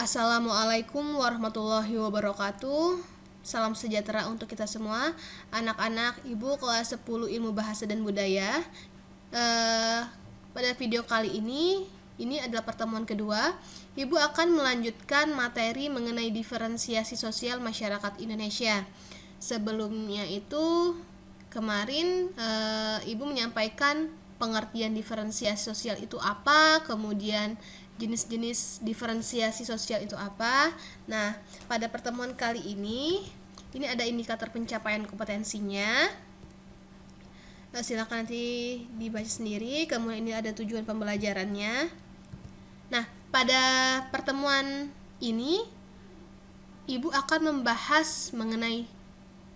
Assalamualaikum warahmatullahi wabarakatuh. Salam sejahtera untuk kita semua. Anak-anak Ibu kelas 10 Ilmu Bahasa dan Budaya. Pada video kali ini adalah pertemuan kedua. Ibu akan melanjutkan materi mengenai diferensiasi sosial masyarakat Indonesia. Sebelumnya itu kemarin Ibu menyampaikan pengertian diferensiasi sosial itu apa, kemudian jenis-jenis diferensiasi sosial itu apa. Nah, pada pertemuan kali ini ada indikator pencapaian kompetensinya. Silakan nanti dibaca sendiri. Kemudian ini ada tujuan pembelajarannya. Nah, pada pertemuan ini Ibu akan membahas mengenai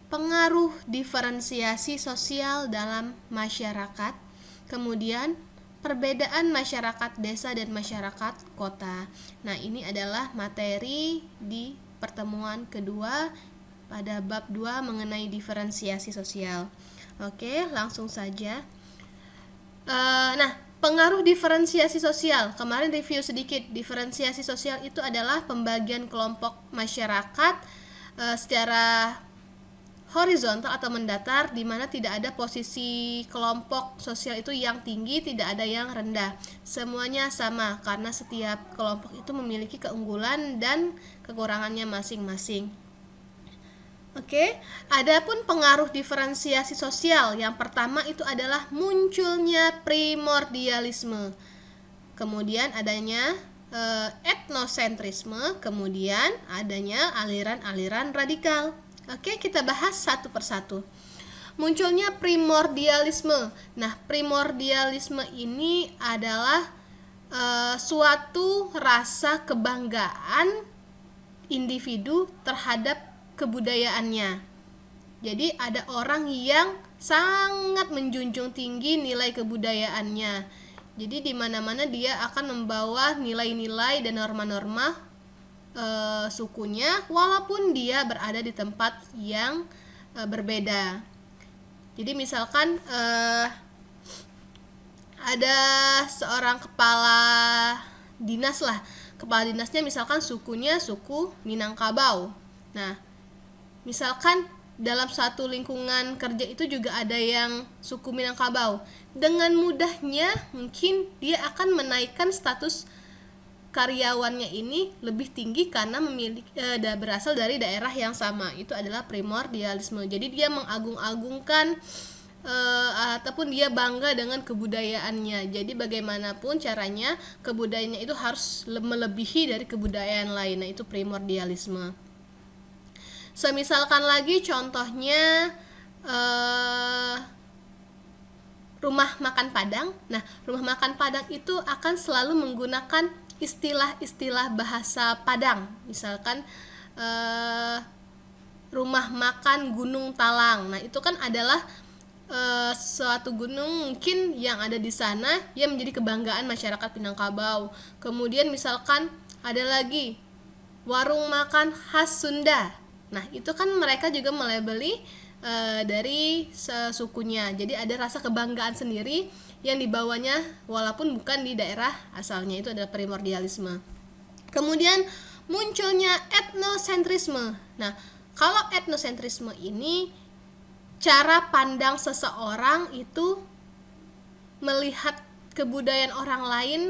pengaruh diferensiasi sosial dalam masyarakat, kemudian perbedaan masyarakat desa dan masyarakat kota. Nah, ini adalah materi di pertemuan kedua pada bab 2 mengenai diferensiasi sosial. Oke, langsung saja. Nah, pengaruh diferensiasi sosial. Kemarin review sedikit. Diferensiasi sosial itu adalah pembagian kelompok masyarakat secara horizontal atau mendatar, di mana tidak ada posisi kelompok sosial itu yang tinggi, tidak ada yang rendah. Semuanya sama karena setiap kelompok itu memiliki keunggulan dan kekurangannya masing-masing. Oke, adapun pengaruh diferensiasi sosial, yang pertama itu adalah munculnya primordialisme. Kemudian adanya etnosentrisme, kemudian adanya aliran-aliran radikal. Oke, kita bahas satu persatu. Munculnya primordialisme. Nah, primordialisme ini adalah suatu rasa kebanggaan individu terhadap kebudayaannya. Jadi ada orang yang sangat menjunjung tinggi nilai kebudayaannya. Jadi di mana-mana dia akan membawa nilai-nilai dan norma-norma sukunya, walaupun dia berada di tempat yang berbeda. Jadi misalkan ada seorang kepala dinas lah, kepala dinasnya misalkan sukunya suku Minangkabau. Nah, misalkan dalam satu lingkungan kerja itu juga ada yang suku Minangkabau. Dengan mudahnya mungkin dia akan menaikkan status karyawannya ini lebih tinggi karena berasal dari daerah yang sama. Itu adalah primordialisme. Jadi dia mengagung-agungkan ataupun dia bangga dengan kebudayaannya. Jadi bagaimanapun caranya kebudayaannya itu harus melebihi dari kebudayaan lain. Nah, itu primordialisme. Semisalkan lagi contohnya rumah makan Padang. Nah, rumah makan Padang itu akan selalu menggunakan istilah-istilah bahasa Padang. Misalkan rumah makan Gunung Talang. Nah, itu kan adalah suatu gunung mungkin yang ada di sana yang menjadi kebanggaan masyarakat Minangkabau. Kemudian misalkan ada lagi warung makan khas Sunda. Nah, itu kan mereka juga melabeli dari sukunya. Jadi ada rasa kebanggaan sendiri yang dibawanya walaupun bukan di daerah asalnya. Itu adalah primordialisme. Kemudian munculnya etnosentrisme. Nah, kalau etnosentrisme ini cara pandang seseorang itu melihat kebudayaan orang lain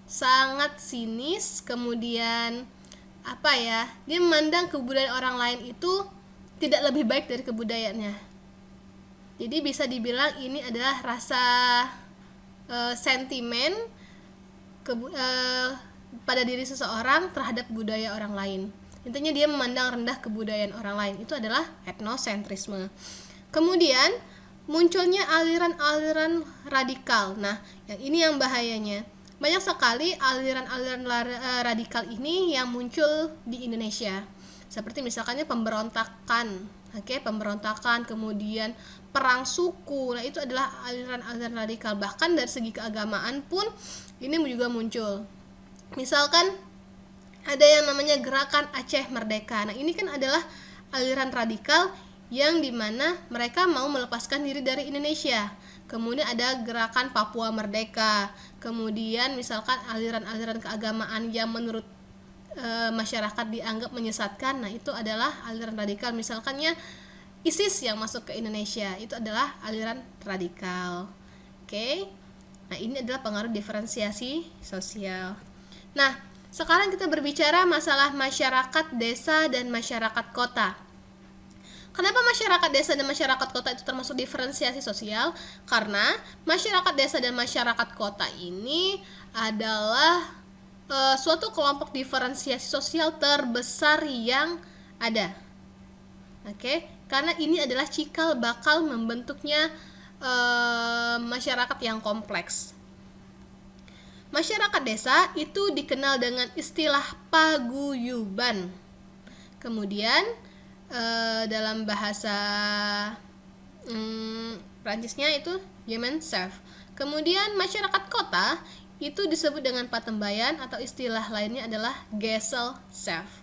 sangat sinis, kemudian dia memandang kebudayaan orang lain itu tidak lebih baik dari kebudayaannya. Jadi bisa dibilang ini adalah rasa sentimen pada diri seseorang terhadap budaya orang lain. Intinya dia memandang rendah kebudayaan orang lain. Itu adalah etnosentrisme. Kemudian munculnya aliran-aliran radikal. Nah, ini yang bahayanya. Banyak sekali aliran-aliran radikal ini yang muncul di Indonesia. Seperti misalkannya pemberontakan, kemudian perang suku. Nah, itu adalah aliran-aliran radikal. Bahkan dari segi keagamaan pun ini juga muncul. Misalkan ada yang namanya gerakan Aceh Merdeka. Nah, ini kan adalah aliran radikal yang dimana mereka mau melepaskan diri dari Indonesia. Kemudian ada gerakan Papua Merdeka. Kemudian misalkan aliran-aliran keagamaan yang menurut masyarakat dianggap menyesatkan, nah itu adalah aliran radikal. Misalkannya ISIS yang masuk ke Indonesia, itu adalah aliran radikal. Oke. Nah, ini adalah pengaruh diferensiasi sosial. Nah, sekarang kita berbicara masalah masyarakat desa dan masyarakat kota. Kenapa masyarakat desa dan masyarakat kota itu termasuk diferensiasi sosial? Karena masyarakat desa dan masyarakat kota ini adalah suatu kelompok diferensiasi sosial terbesar yang ada. Oke, karena ini adalah cikal bakal membentuknya masyarakat yang kompleks. Masyarakat desa itu dikenal dengan istilah paguyuban. Kemudian dalam bahasa Prancisnya itu Gemeenschap. Kemudian masyarakat kota itu disebut dengan patembayan atau istilah lainnya adalah Gesellschaft.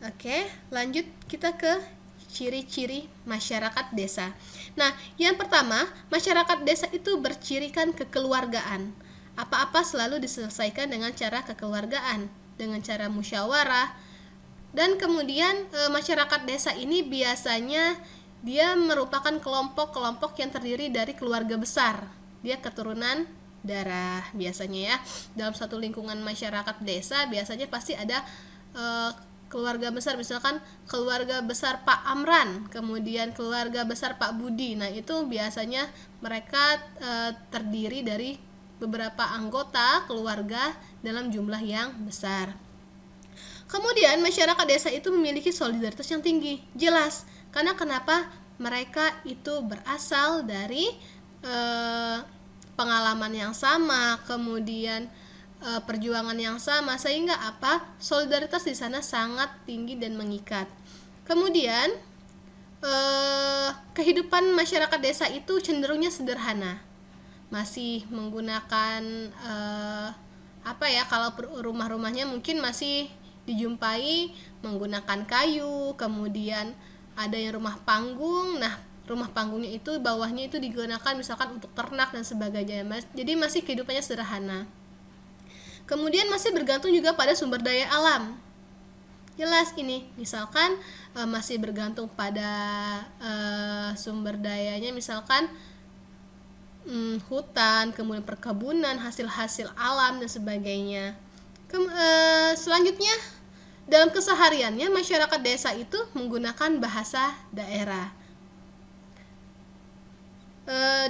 Oke, lanjut kita ke ciri-ciri masyarakat desa. Nah, yang pertama, masyarakat desa itu bercirikan kekeluargaan. Apa-apa selalu diselesaikan dengan cara kekeluargaan, dengan cara musyawarah. Dan kemudian masyarakat desa ini biasanya dia merupakan kelompok-kelompok yang terdiri dari keluarga besar. Dia keturunan darah biasanya ya. Dalam satu lingkungan masyarakat desa biasanya pasti ada keluarga besar, misalkan keluarga besar Pak Amran, kemudian keluarga besar Pak Budi. Nah, itu biasanya mereka terdiri dari beberapa anggota keluarga dalam jumlah yang besar. Kemudian masyarakat desa itu memiliki solidaritas yang tinggi. Jelas, karena kenapa? Mereka itu berasal dari pengalaman yang sama, kemudian perjuangan yang sama, sehingga apa? Solidaritas di sana sangat tinggi dan mengikat. Kemudian kehidupan masyarakat desa itu cenderungnya sederhana, masih menggunakan kalau rumah-rumahnya mungkin masih dijumpai menggunakan kayu, kemudian ada yang rumah panggung. Nah, rumah panggungnya itu bawahnya itu digunakan misalkan untuk ternak dan sebagainya. Jadi masih kehidupannya sederhana. Kemudian masih bergantung juga pada sumber daya alam. Jelas ini, misalkan masih bergantung pada sumber dayanya, misalkan hutan, kemudian perkebunan, hasil-hasil alam dan sebagainya. Selanjutnya, dalam kesehariannya masyarakat desa itu menggunakan bahasa daerah.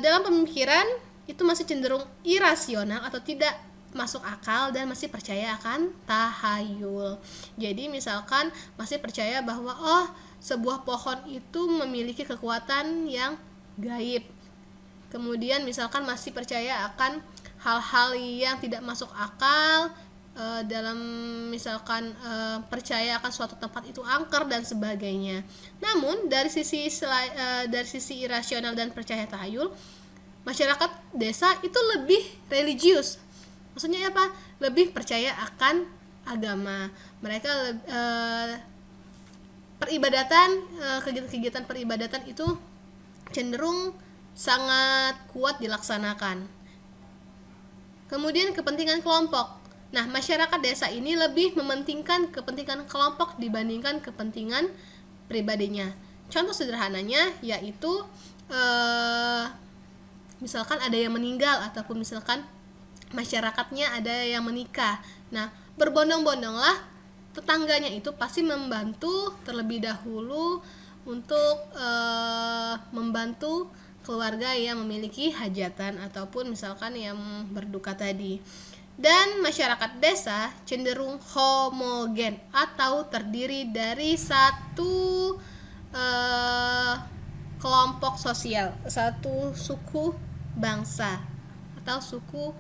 Dalam pemikiran itu masih cenderung irasional atau tidak masuk akal dan masih percaya akan tahayul. Jadi misalkan masih percaya bahwa sebuah pohon itu memiliki kekuatan yang gaib. Kemudian misalkan masih percaya akan hal-hal yang tidak masuk akal, dalam misalkan percaya akan suatu tempat itu angker dan sebagainya. Namun dari sisi irasional dan percaya tahayul, masyarakat desa itu lebih religius. Maksudnya apa? Lebih percaya akan agama. Mereka kegiatan-kegiatan peribadatan itu cenderung sangat kuat dilaksanakan. Kemudian kepentingan kelompok. Nah, masyarakat desa ini lebih mementingkan kepentingan kelompok dibandingkan kepentingan pribadinya. Contoh sederhananya yaitu misalkan ada yang meninggal ataupun misalkan masyarakatnya ada yang menikah. Nah, berbondong-bondonglah tetangganya itu pasti membantu terlebih dahulu untuk membantu keluarga yang memiliki hajatan ataupun misalkan yang berduka tadi. Dan masyarakat desa cenderung homogen atau terdiri dari satu kelompok sosial, satu suku bangsa atau suku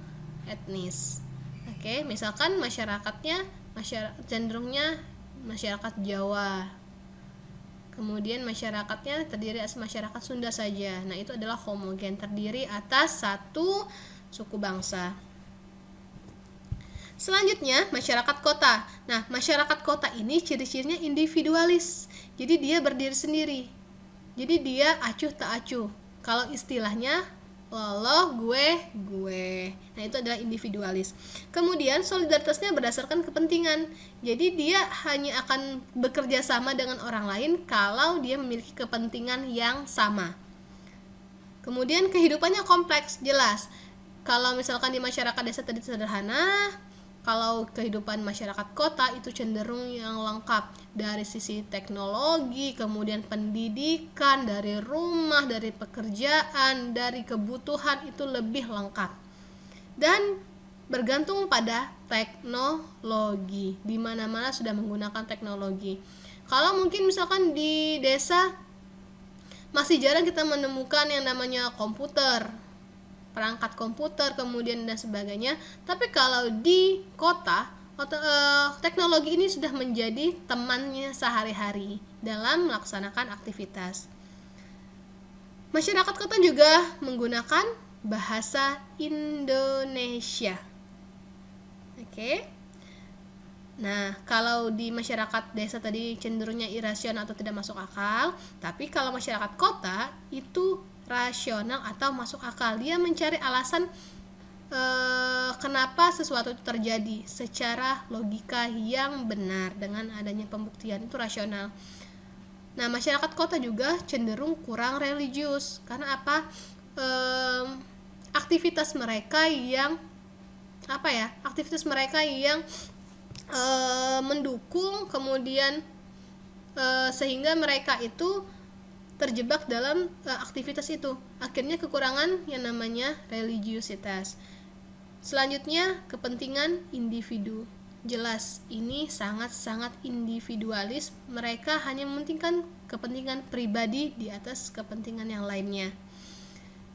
etnis. Oke, misalkan masyarakatnya cenderungnya masyarakat Jawa. Kemudian masyarakatnya terdiri atas masyarakat Sunda saja. Nah, itu adalah homogen, terdiri atas satu suku bangsa. Selanjutnya, masyarakat kota. Nah, masyarakat kota ini ciri-cirinya individualis. Jadi dia berdiri sendiri. Jadi dia acuh tak acuh. Kalau istilahnya lo, gue. Nah, itu adalah individualis. Kemudian solidaritasnya berdasarkan kepentingan. Jadi dia hanya akan bekerja sama dengan orang lain kalau dia memiliki kepentingan yang sama. Kemudian kehidupannya kompleks, jelas. Kalau misalkan di masyarakat desa tadi sederhana, kalau kehidupan masyarakat kota itu cenderung yang lengkap dari sisi teknologi, kemudian pendidikan, dari rumah, dari pekerjaan, dari kebutuhan itu lebih lengkap. Dan bergantung pada teknologi. Di mana-mana sudah menggunakan teknologi. Kalau mungkin misalkan di desa masih jarang kita menemukan yang namanya komputer, perangkat komputer, kemudian dan sebagainya. Tapi kalau di kota, teknologi ini sudah menjadi temannya sehari-hari dalam melaksanakan aktivitas. Masyarakat kota juga menggunakan bahasa Indonesia. Oke. Nah, kalau di masyarakat desa tadi cenderungnya irasional atau tidak masuk akal, tapi kalau masyarakat kota itu rasional atau masuk akal. Dia mencari alasan kenapa sesuatu itu terjadi secara logika yang benar dengan adanya pembuktian, itu rasional. Nah, masyarakat kota juga cenderung kurang religius karena apa? Aktivitas mereka yang mendukung, kemudian sehingga mereka itu terjebak dalam aktivitas itu, akhirnya kekurangan yang namanya religiusitas. Selanjutnya, kepentingan individu. Jelas, ini sangat-sangat individualis. Mereka hanya mementingkan kepentingan pribadi di atas kepentingan yang lainnya.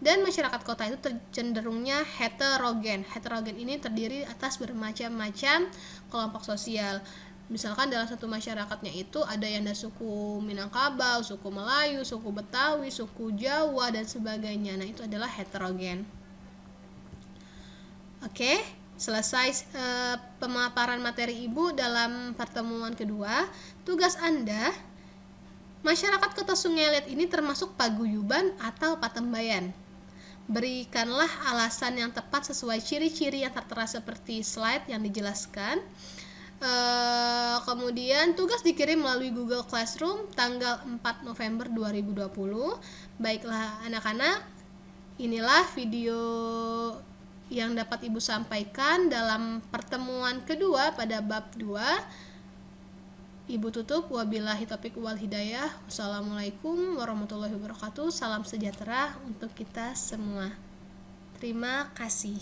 Dan masyarakat kota itu cenderungnya heterogen. Heterogen ini terdiri atas bermacam-macam kelompok sosial. Misalkan dalam satu masyarakatnya itu ada yang dari suku Minangkabau, suku Melayu, suku Betawi, suku Jawa, dan sebagainya. Nah, itu adalah heterogen. Oke, selesai pemaparan materi Ibu dalam pertemuan kedua. Tugas Anda, masyarakat Kota Sungai Liat ini termasuk paguyuban atau patembayan. Berikanlah alasan yang tepat sesuai ciri-ciri yang tertera seperti slide yang dijelaskan. Kemudian tugas dikirim melalui Google Classroom tanggal 4 November 2020. Baiklah anak-anak, inilah video yang dapat Ibu sampaikan dalam pertemuan kedua pada bab 2. Ibu tutup, wabillahi taufiq wal hidayah. Wassalamualaikum warahmatullahi wabarakatuh. Salam sejahtera untuk kita semua. Terima kasih.